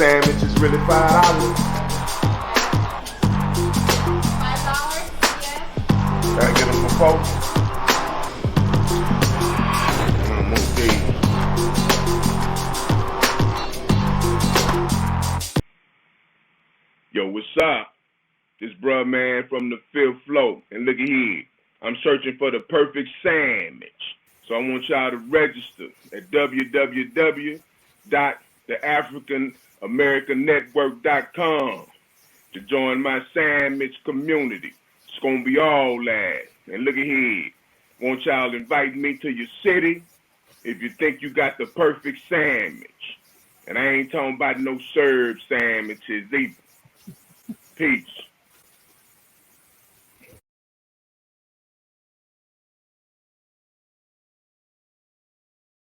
sandwich is really $5. $5? Yes. Gotta get them for folks. Okay. Yo, what's up? This bruh man from the fifth floor. And look at here. I'm searching for the perfect sandwich. So I want y'all to register at www.theafricanamericannetwork.com to join my sandwich community. It's gonna be all that. And look at here. Want y'all invite me to your city if you think you got the perfect sandwich. And I ain't talking about no served sandwiches either. Peace.